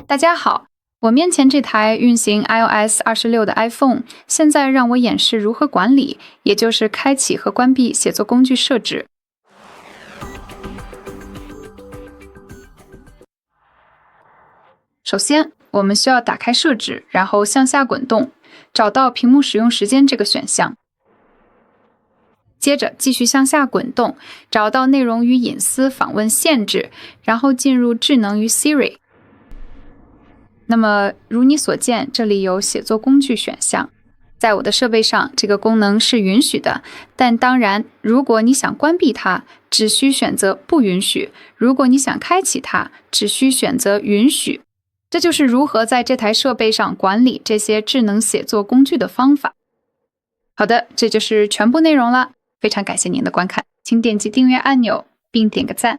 大家好，我面前这台运行 iOS 26的 iPhone， 现在让我演示如何管理，也就是开启和关闭写作工具设置。首先，我们需要打开设置，然后向下滚动，找到屏幕使用时间这个选项。接着继续向下滚动，找到内容与隐私访问限制，然后进入智能与 Siri。那么如你所见，这里有写作工具选项。在我的设备上，这个功能是允许的，但当然，如果你想关闭它，只需选择不允许；如果你想开启它，只需选择允许。这就是如何在这台设备上管理这些智能写作工具的方法。好的，这就是全部内容了。非常感谢您的观看，请点击订阅按钮并点个赞。